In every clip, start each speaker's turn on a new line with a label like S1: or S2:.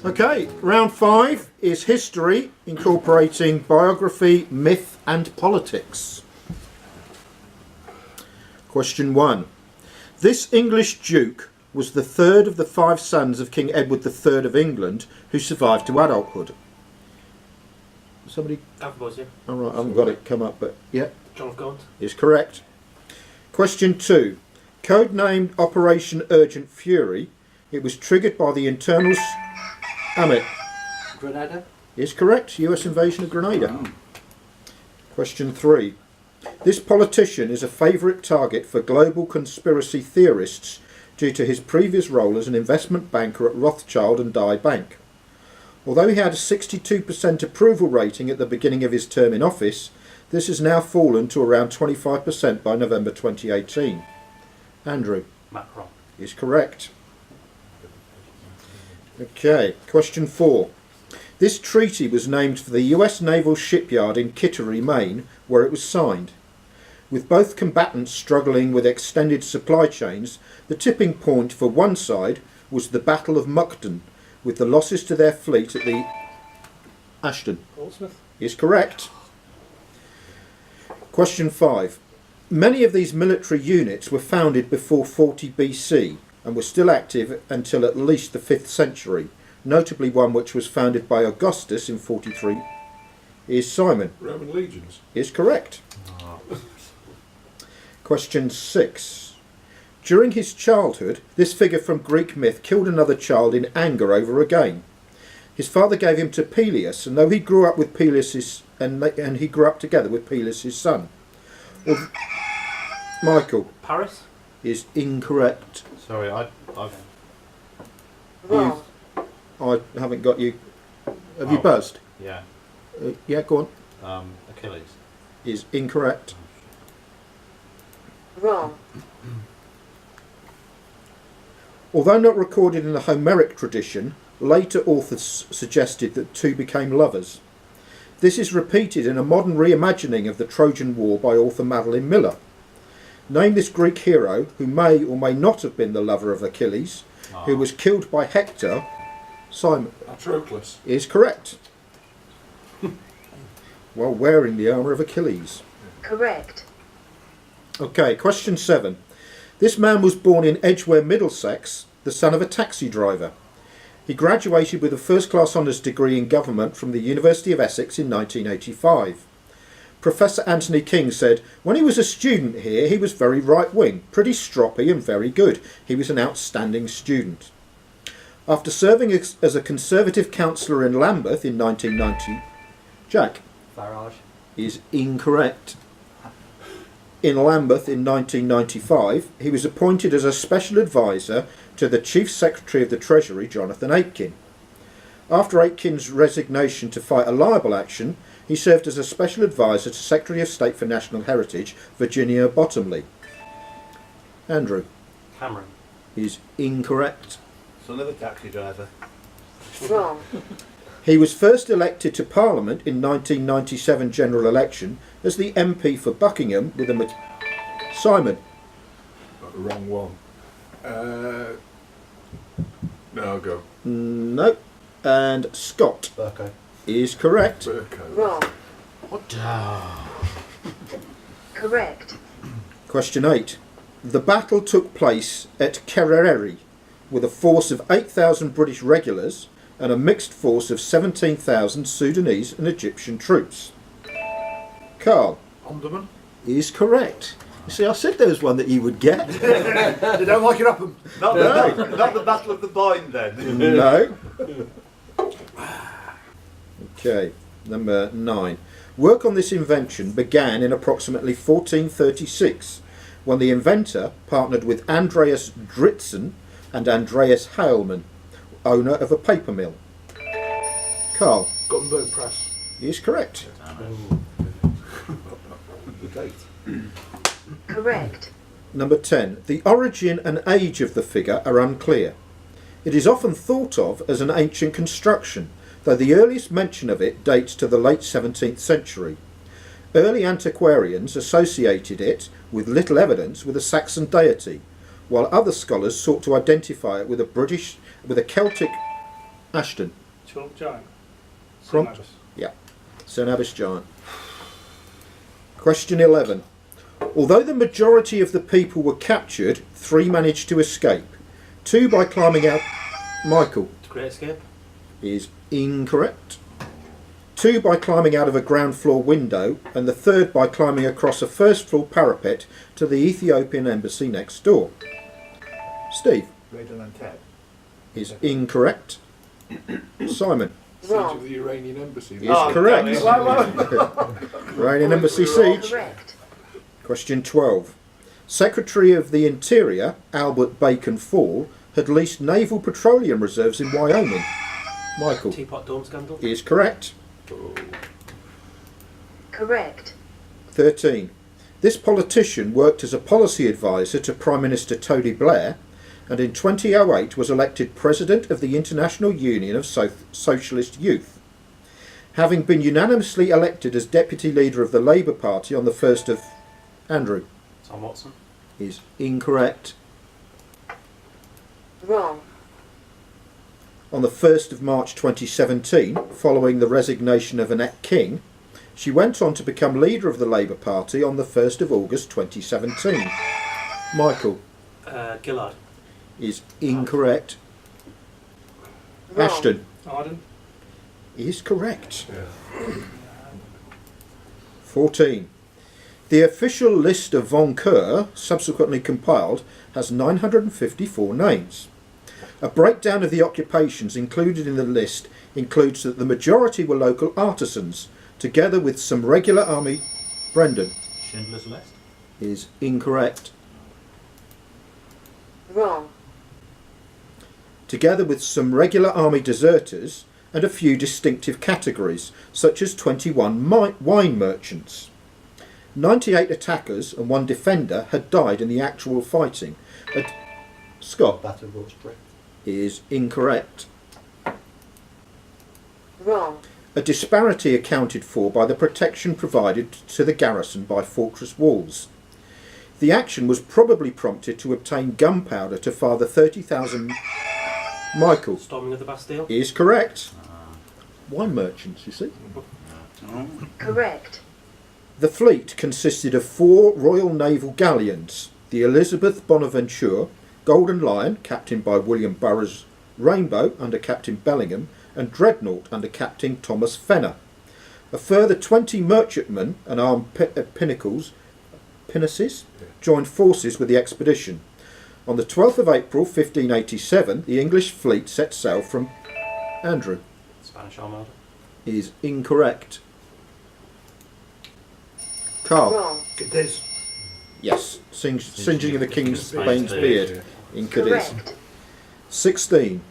S1: Okay, round 5 is history, incorporating biography, myth and politics. Question 1. This English Duke was the third of the 5 sons of King Edward III of England who survived to adulthood. Somebody?
S2: Alphabet, yeah.
S1: All right, I haven't got it come up, but yeah.
S2: John of Gaunt.
S1: Is correct. Question 2. Codenamed Operation Urgent Fury, it was triggered by the internals... Amit.
S3: Grenada?
S1: Is correct. US invasion of Grenada. Question 3. This politician is a favourite target for global conspiracy theorists due to his previous role as an investment banker at Rothschild and Dye Bank. Although he had a 62% approval rating at the beginning of his term in office, this has now fallen to around 25% by November 2018. Andrew.
S2: Macron.
S1: Is correct. Okay, question 4. This treaty was named for the US Naval Shipyard in Kittery, Maine, where it was signed. With both combatants struggling with extended supply chains, the tipping point for one side was the Battle of Mukden, with the losses to their fleet at the Ashton.
S2: Portsmouth.
S1: Is correct. Question 5. Many of these military units were founded before 40 BC and were still active until at least the 5th century, notably one which was founded by Augustus in 43. Is Simon.
S4: Roman legions.
S1: Is correct. Question 6. During his childhood, this figure from Greek myth killed another child in anger over a game. His father gave him to Peleus, and though he grew up with Peleus's and he grew up together with Peleus's son. Michael.
S2: Paris.
S1: Is incorrect.
S3: Sorry, I've...
S5: Wrong.
S1: I haven't got you. Have you buzzed?
S3: Yeah.
S1: Yeah, go on.
S3: Achilles.
S1: Is incorrect.
S5: Wrong.
S1: Although not recorded in the Homeric tradition, later authors suggested that two became lovers. This is repeated in a modern reimagining of the Trojan War by author Madeline Miller. Name this Greek hero who may or may not have been the lover of Achilles, who was killed by Hector. Simon.
S4: Patroclus.
S1: Is correct. While wearing the armour of Achilles.
S5: Correct.
S1: Okay, question 7. This man was born in Edgware, Middlesex, the son of a taxi driver. He graduated with a first-class honours degree in government from the University of Essex in 1985. Professor Anthony King said, when he was a student here, he was very right-wing, pretty stroppy and very good. He was an outstanding student. After serving as a Conservative councillor in Lambeth in 1990, Jack.
S3: Farage.
S1: Is incorrect. In Lambeth in 1995, he was appointed as a special advisor to the Chief Secretary of the Treasury, Jonathan Aitken. After Aitken's resignation to fight a libel action, he served as a special advisor to Secretary of State for National Heritage, Virginia Bottomley. Andrew.
S2: Cameron.
S1: Is incorrect.
S3: Son of a taxi driver.
S5: Wrong.
S1: He was first elected to Parliament in 1997 general election as the MP for Buckingham with a... Simon.
S4: Got the wrong one. No, I'll go.
S1: No. And Scott.
S3: Burko.
S1: Is correct.
S4: Burko.
S5: Wrong.
S3: What?
S5: Correct.
S1: Question 8. The battle took place at Kerreri with a force of 8,000 British regulars and a mixed force of 17,000 Sudanese and Egyptian troops. Carl.
S4: Omdurman.
S1: Is correct. You see, I said there was one that you would get.
S4: They don't like it up them.
S3: Not the Battle of the Boyne then.
S1: No. Okay, number 9. Work on this invention began in approximately 1436 when the inventor partnered with Andreas Dritzen and Andreas Heilmann, owner of a paper mill. Carl.
S4: Gutenberg Press.
S1: Is correct.
S5: Correct.
S1: Number 10. The origin and age of the figure are unclear. It is often thought of as an ancient construction, though the earliest mention of it dates to the late 17th century. Early antiquarians associated it, with little evidence, with a Saxon deity, while other scholars sought to identify it with a Celtic Ashton.
S2: Chalk giant.
S1: Prompt.
S2: St. Abbas.
S1: Yeah. St. Abbas giant. Question 11. Although the majority of the people were captured, 3 managed to escape. 2 by climbing out. Michael.
S6: The Great Escape.
S1: Is incorrect. 2 by climbing out of a ground floor window, and the 3rd by climbing across a first floor parapet to the Ethiopian embassy next door. Steve.
S3: Radon and Ted.
S1: Is incorrect. Simon.
S4: Siege
S5: Wrong.
S4: of the Iranian embassy.
S1: Is correct. Iranian embassy siege.
S5: Correct.
S1: Question 12. Secretary of the Interior, Albert Bacon Fall, had leased naval petroleum reserves in Wyoming. Michael.
S6: Teapot Dome scandal.
S1: Is correct.
S5: Correct.
S1: 13. This politician worked as a policy advisor to Prime Minister Tony Blair, and in 2008 was elected President of the International Union of Socialist Youth. Having been unanimously elected as Deputy Leader of the Labour Party on the 1st of... Andrew.
S6: Tom Watson.
S1: Is incorrect.
S5: Wrong.
S1: On the 1st of March 2017, following the resignation of Annette King, she went on to become leader of the Labour Party on the 1st of August 2017. Michael.
S6: Gillard.
S1: Is incorrect.
S5: Wrong.
S1: Ashton.
S2: Arden.
S1: Is correct.
S4: Yeah.
S1: 14. The official list of Von Kerr, subsequently compiled, has 954 names. A breakdown of the occupations included in the list includes that the majority were local artisans, together with some regular army... Brendan.
S6: Schindler's List.
S1: Is incorrect.
S5: Wrong.
S1: Together with some regular army deserters and a few distinctive categories, such as 21 wine merchants. 98 attackers and 1 defender had died in the actual fighting. Scott.
S3: Battle of Oxfordshire.
S1: Is incorrect.
S5: Wrong.
S1: A disparity accounted for by the protection provided to the garrison by fortress walls. The action was probably prompted to obtain gunpowder to fire the 30,000... Michael.
S6: Storming of the Bastille.
S1: Is correct. Wine merchants, you see.
S5: Correct.
S1: The fleet consisted of 4 Royal Naval galleons: the Elizabeth Bonaventure, Golden Lion, captained by William Burroughs, Rainbow under Captain Bellingham, and Dreadnought under Captain Thomas Fenner. A further 20 merchantmen and armed pinnaces joined forces with the expedition. On the 12th of April 1587, the English fleet set sail from... Andrew.
S6: Spanish Armada.
S1: Is incorrect. Carl.
S5: Wrong.
S4: Cadiz.
S1: Yes. Singeing of the King's Spain's beard. In Cadiz.
S5: Correct.
S1: 16.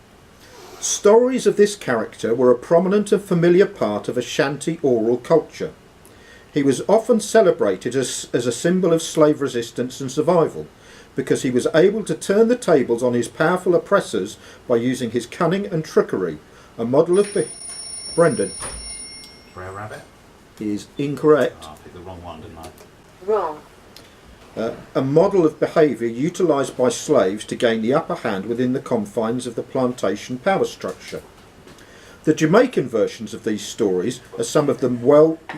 S1: Stories of this character were a prominent and familiar part of Ashanti oral culture. He was often celebrated as a symbol of slave resistance and survival, because he was able to turn the tables on his powerful oppressors by using his cunning and trickery. A model of... Brendan.
S7: Brer Rabbit?
S1: Is incorrect.
S7: Oh, I picked the wrong one, didn't I?
S5: Wrong.
S1: A model of behaviour utilised by slaves to gain the upper hand within the confines of the plantation power structure. The Jamaican versions of these stories are some of them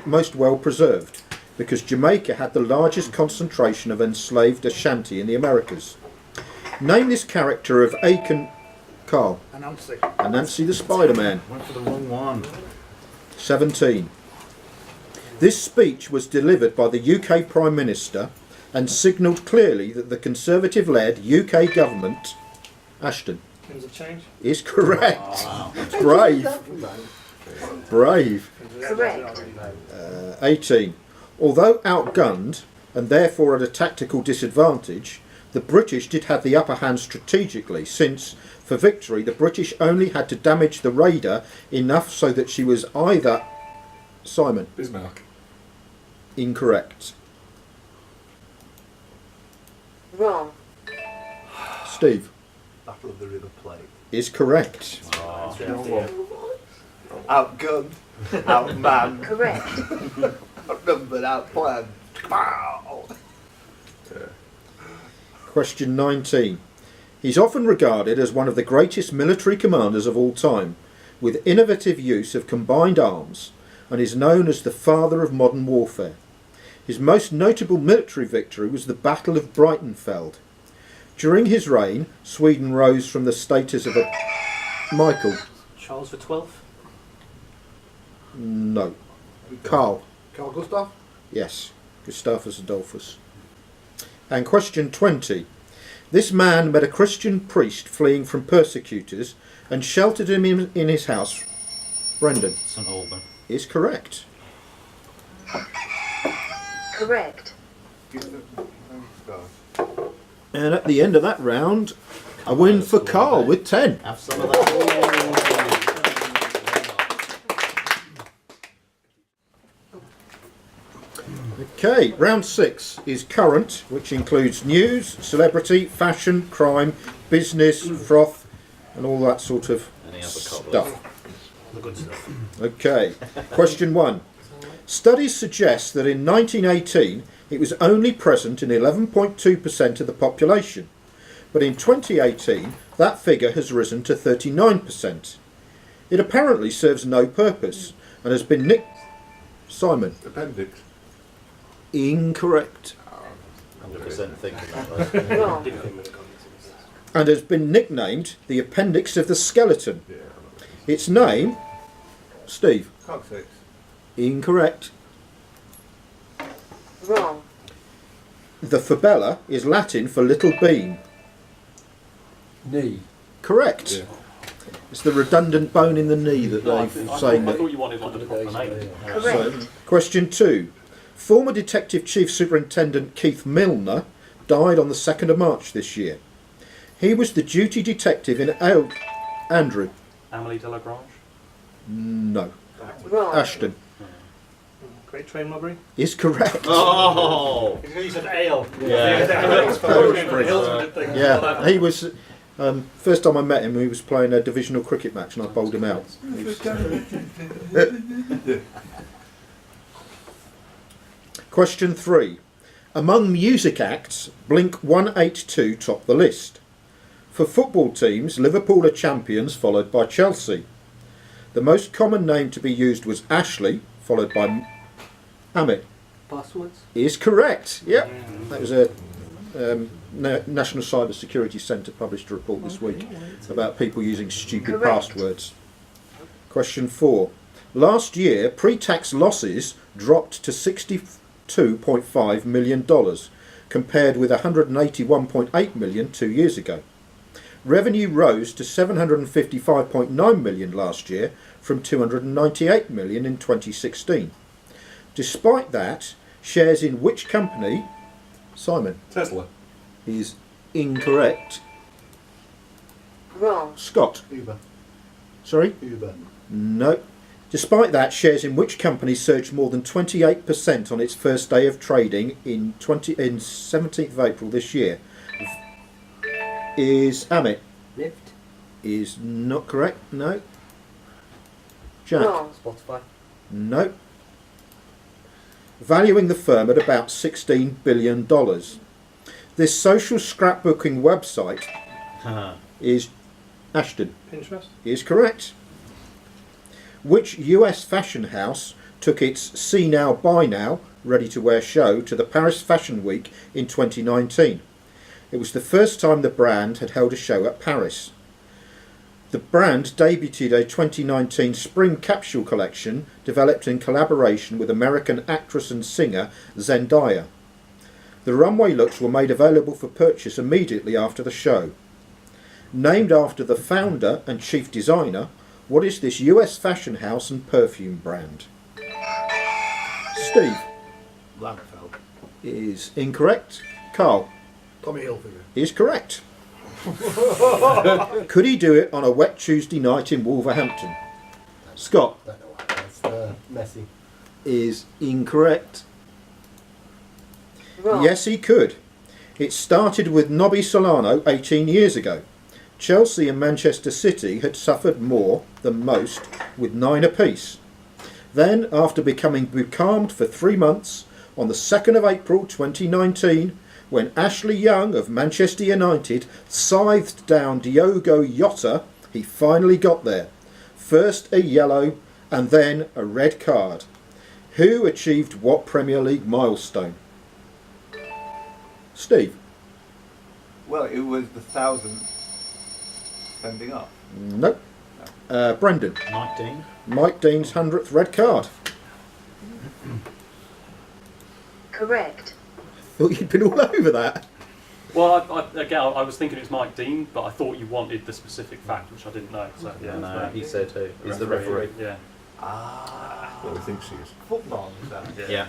S1: most well preserved, because Jamaica had the largest concentration of enslaved Ashanti in the Americas. Name this character of Aiken... Carl.
S4: Anansi.
S1: Anansi the Spider-Man.
S7: Went for the wrong one.
S1: 17. This speech was delivered by the UK Prime Minister and signalled clearly that the Conservative-led UK government... Ashton.
S2: Things have changed.
S1: Is correct.
S7: Oh,
S1: Brave. Brave.
S5: Correct.
S1: 18. Although outgunned, and therefore at a tactical disadvantage, the British did have the upper hand strategically, since, for victory, the British only had to damage the raider enough so that she was either... Simon.
S4: Bismarck.
S1: Incorrect.
S5: Wrong.
S1: Steve.
S3: Battle of the River Plate.
S1: Is correct.
S3: Outgunned, outmanned,
S5: Correct.
S3: outnumbered, outplanned. Pow!
S1: Question 19. He's often regarded as one of the greatest military commanders of all time, with innovative use of combined arms and is known as the father of modern warfare. His most notable military victory was the Battle of Breitenfeld. During his reign, Sweden rose from the status of a... Michael?
S6: Charles the 12th.
S1: No. Carl?
S4: Carl Gustav?
S1: Yes. Gustavus Adolphus. And question 20. This man met a Christian priest fleeing from persecutors and sheltered him in his house. Brendan?
S7: St Alban.
S1: Is correct.
S5: Correct.
S1: And at the end of that round, a win for Carl with 10.
S7: Have some of that.
S1: Okay, round 6 is current, which includes news, celebrity, fashion, crime, business, froth, and all that sort of
S7: Any other cobblers?
S1: stuff.
S6: The good stuff.
S1: Okay, question 1. Studies suggest that in 1918 it was only present in 11.2% of the population, but in 2018 that figure has risen to 39%. It apparently serves no purpose and has been Simon?
S4: Appendix.
S1: Incorrect.
S7: 100% thinking that way.
S5: Wrong.
S1: And has been nicknamed the appendix of the skeleton.
S4: Yeah.
S1: Its name, Steve?
S3: Coccyx.
S1: Incorrect.
S5: Wrong.
S1: The fabella is Latin for little bean.
S2: Knee.
S1: Correct.
S4: Yeah.
S1: It's the redundant bone in the knee that
S6: No, I
S1: they've
S6: thought
S1: saying
S6: I
S1: that.
S6: thought you wanted like the proper name.
S5: Correct.
S1: Question 2. Former Detective Chief Superintendent Keith Milner died on the 2nd of March this year. He was the duty detective in Andrew.
S6: Amelie de la Grange.
S1: No.
S5: Wrong.
S1: Ashton
S6: Great train robbery.
S1: is correct.
S7: Oh!
S6: You said ale.
S7: Yeah.
S1: Yeah, he was. First time I met him, he was playing a divisional cricket match, and I bowled him out. Question 3. Among music acts, Blink 182 topped the list. For football teams, Liverpool are champions, followed by Chelsea. The most common name to be used was Ashley, followed by Amit.
S2: Passwords.
S1: Is correct. Yep. That was a National Cyber Security Centre published a report this week about people using stupid
S5: Correct.
S1: passwords. Question 4. Last year, pre-tax losses dropped to $62.5 million, compared with $181.8 million 2 years ago. Revenue rose to $755.9 million last year from $298 million in 2016. Despite that, shares in which company, Simon,
S4: Tesla.
S1: is incorrect.
S5: Wrong.
S1: Scott,
S3: Uber.
S1: sorry?
S3: Uber.
S1: No. Despite that, shares in which company surged more than 28% on its first day of trading in 17th of April this year. Is Amit?
S2: Lift.
S1: Is not correct. No. Jack?
S5: Wrong.
S2: Spotify.
S1: No. Valuing the firm at about $16 billion. This social scrapbooking website is Ashton.
S6: Pinterest.
S1: Is correct. Which US fashion house took its See Now Buy Now ready-to-wear show to the Paris Fashion Week in 2019? It was the first time the brand had held a show at Paris. The brand debuted a 2019 spring capsule collection developed in collaboration with American actress and singer Zendaya. The runway looks were made available for purchase immediately after the show. Named after the founder and chief designer, what is this US fashion house and perfume brand? Steve?
S3: Lagerfeld.
S1: Is incorrect. Carl?
S4: Tommy Hilfiger.
S1: Is correct. Could he do it on a wet Tuesday night in Wolverhampton? Scott?
S2: Don't know what that's Messi.
S1: Is incorrect.
S5: Wrong.
S1: Yes, he could. It started with Nobby Solano 18 years ago. Chelsea and Manchester City had suffered more than most, with 9 apiece. Then, after becoming becalmed for 3 months, on the 2nd of April 2019, when Ashley Young of Manchester United scythed down Diogo Jota, he finally got there. first a yellow and then a red card. Who achieved what Premier League milestone? Steve?
S3: Well, it was the 1000th sending off.
S1: Nope. Brendan?
S7: Mike Dean.
S1: Mike Dean's 100th red card.
S5: Correct.
S1: Thought you'd been all over that.
S6: Well, I was thinking it's Mike Dean, but I thought you wanted the specific fact, which I didn't know. So yeah,
S7: No, he said who? He's the referee.
S6: Yeah.
S4: What he thinks he is.
S3: Football, is that?
S7: Yeah.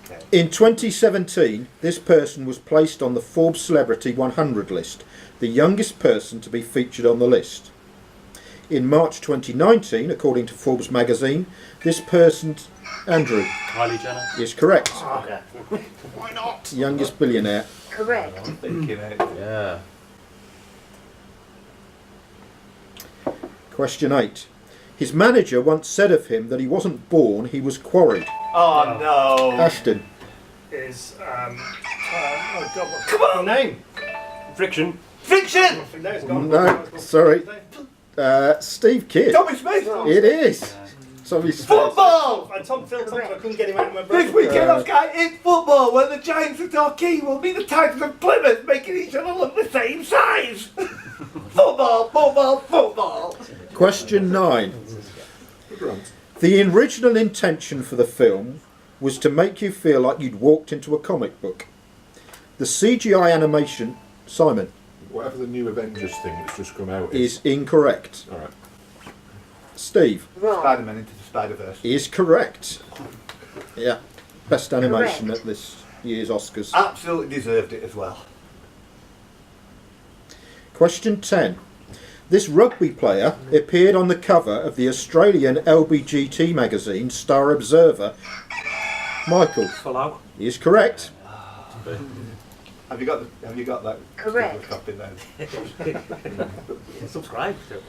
S3: Okay.
S1: In 2017, this person was placed on the Forbes Celebrity 100 list, the youngest person to be featured on the list. In March 2019, according to Forbes magazine, this person, Andrew,
S6: Kylie Jenner.
S1: is correct.
S6: Okay.
S3: Why not?
S1: Youngest billionaire.
S5: Correct.
S3: I'm thinking it.
S7: Yeah.
S1: Question 8. His manager once said of him that he wasn't born, he was quarried.
S3: Oh no!
S1: Ashton.
S6: Is oh God, what's
S3: Come on!
S6: the name? Friction.
S3: Friction!
S6: No, it's gone.
S1: No, sorry. Steve Kidd.
S3: Tommy Smith!
S1: It is. Tommy Smith.
S3: Football!
S6: And Tom Phil, I couldn't get him out of my brain.
S3: This weekend on Sky, it's football, where the Giants and Torquay will be the Titans of Plymouth, making each other look the same size. Football, football, football.
S1: Question 9. The original intention for the film was to make you feel like you'd walked into a comic book. The CGI animation, Simon,
S4: Whatever the new Avengers thing that's just come out
S1: is incorrect.
S4: Alright.
S1: Steve
S5: Wrong.
S3: Spider-Man into the Spider-Verse.
S1: is correct. Yeah, best animation
S5: Correct.
S1: at this year's Oscars.
S3: Absolutely deserved it as well.
S1: Question 10. This rugby player appeared on the cover of the Australian LBGT magazine Star Observer. Michael
S6: Follow.
S1: is correct.
S3: Have you got that
S5: Correct.
S3: copy then?
S6: Subscribe to.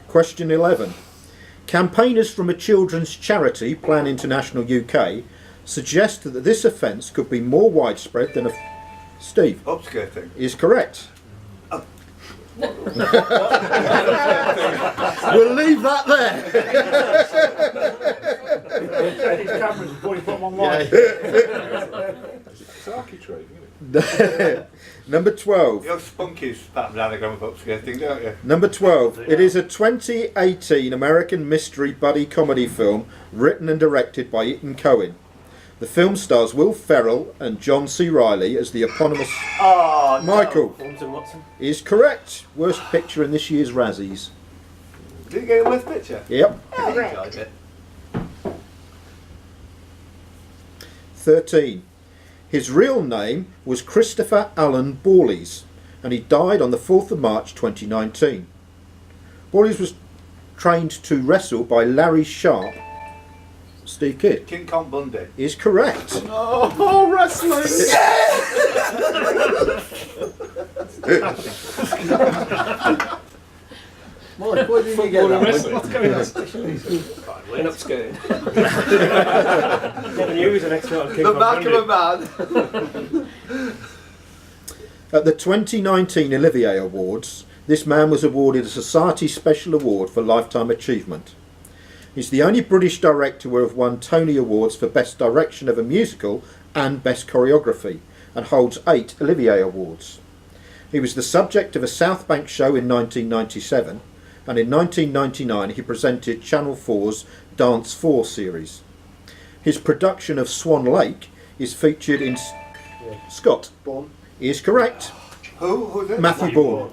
S1: Question 11. Campaigners from a children's charity, Plan International UK, suggest that this offence could be more widespread than a... Steve
S3: Upskirting.
S1: is correct. We'll leave that there.
S6: These cameras before you put them online.
S4: It's architrave, isn't it?
S1: Number 12.
S3: You have Spunky's pattern anagram of upskirting, don't you?
S1: Number 12. It is a 2018 American mystery buddy comedy film written and directed by Ethan Coen. The film stars Will Ferrell and John C. Reilly as the eponymous...
S3: Oh, no.
S1: Michael
S6: Holmes and Watson.
S1: is correct. Worst picture in this year's Razzies.
S3: Did you get a worst picture?
S1: Yep.
S3: I
S5: Correct.
S3: enjoyed it.
S1: 13. His real name was Christopher Allen Borleys, and he died on the 4th of March 2019. Borleys was trained to wrestle by Larry Sharp. Steve Kidd
S3: King Kong Bundy.
S1: is correct.
S4: Oh, wrestling!
S2: Mike, where did you get that?
S6: What's going on?
S2: We're not scared.
S6: Never knew he was an expert on King
S3: The
S6: Kong
S3: back
S6: Bundy.
S3: of a man.
S1: At the 2019 Olivier Awards, this man was awarded a Society Special Award for Lifetime Achievement. He's the only British director to have won Tony Awards for Best Direction of a Musical and Best Choreography, and holds 8 Olivier Awards. He was the subject of a South Bank show in 1997, and in 1999 he presented Channel 4's Dance 4 series. His production of Swan Lake is featured in... Scott
S4: Bon.
S1: is correct.
S3: Who's it?
S1: Matthew Bourne.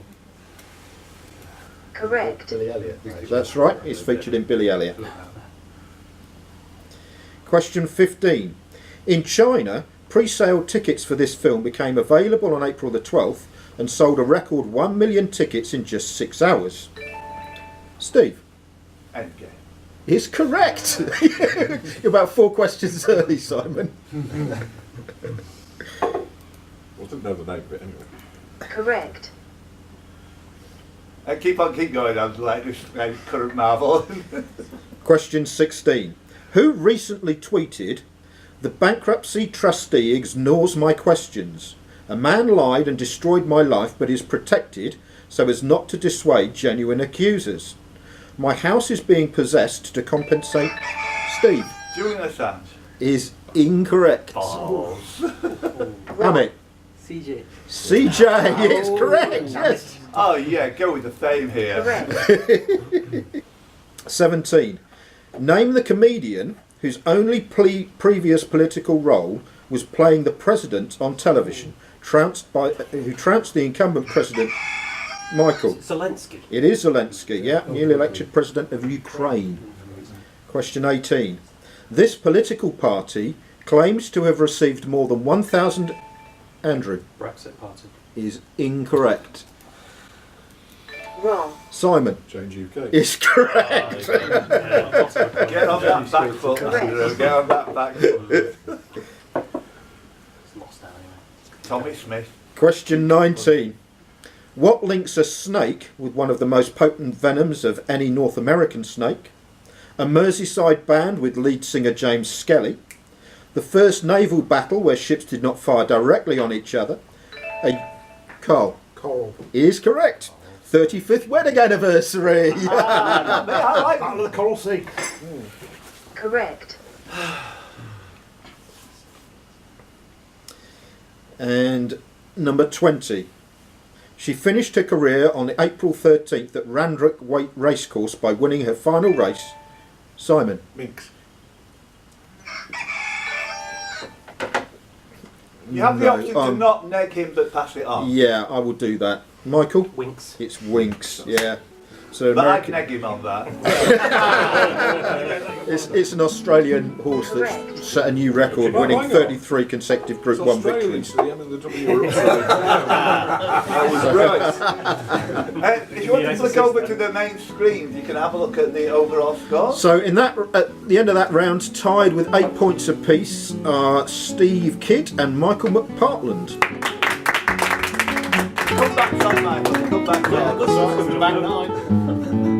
S5: Correct.
S2: Billy Elliot.
S1: That's right, he's featured in Billy Elliot. Question 15. In China, pre-sale tickets for this film became available on April the 12th and sold a record 1 million tickets in just 6 hours. Steve
S3: Endgame.
S1: is correct. You're about 4 questions early, Simon.
S4: I didn't know the name of it anyway.
S5: Correct.
S3: Keep going on like this current Marvel.
S1: Question 16. Who recently tweeted, "The bankruptcy trustee ignores my questions. A man lied and destroyed my life but is protected so as not to dissuade genuine accusers." My house is being possessed to compensate. Steve
S3: Julian Assange.
S1: is incorrect.
S6: Oh.
S1: Amit.
S2: CJ.
S1: CJ is correct. Yes.
S3: Oh yeah, go with the theme here.
S5: Correct.
S1: 17. Name the comedian whose only previous political role was playing the president on television, who trounced the incumbent president, Michael.
S6: Zelensky.
S1: It is Zelensky, yeah, newly elected president of Ukraine. Question 18. This political party claims to have received more than 1,000... Andrew
S6: Brexit Party.
S1: is incorrect.
S5: Wrong.
S1: Simon
S4: Change UK.
S1: is correct.
S3: Get on that back foot,
S5: Correct.
S3: Andrew. Get on that back foot.
S6: It's lost now anyway.
S3: Tommy Smith.
S1: Question 19. What links a snake with one of the most potent venoms of any North American snake? A Merseyside band with lead singer James Skelly? The first naval battle where ships did not fire directly on each other? Carl
S4: Coral.
S1: is correct. 35th wedding anniversary.
S3: I like
S4: Battle of the Coral Sea.
S5: Correct.
S1: And number 20. She finished her career on April 13th at Randwick Racecourse by winning her final race. Simon.
S4: Minx.
S3: You have the
S1: No,
S3: option to not neg him but pass it on.
S1: Yeah, I will do that. Michael?
S6: Winks.
S1: It's Winks, yeah. So
S3: But
S1: American,
S3: I can neg him on that.
S1: it's an Australian horse that's set a new record, winning 33 consecutive Group 1 victories.
S4: So the end of the W are upside down.
S3: I was right. If you want to flick over to the main screen, you can have a look at the overall score.
S1: So in that, at the end of that round, tied with 8 points apiece, are Steve Kidd and Michael McPartland.
S3: Come back on, Michael. Come back on.
S2: Back 9.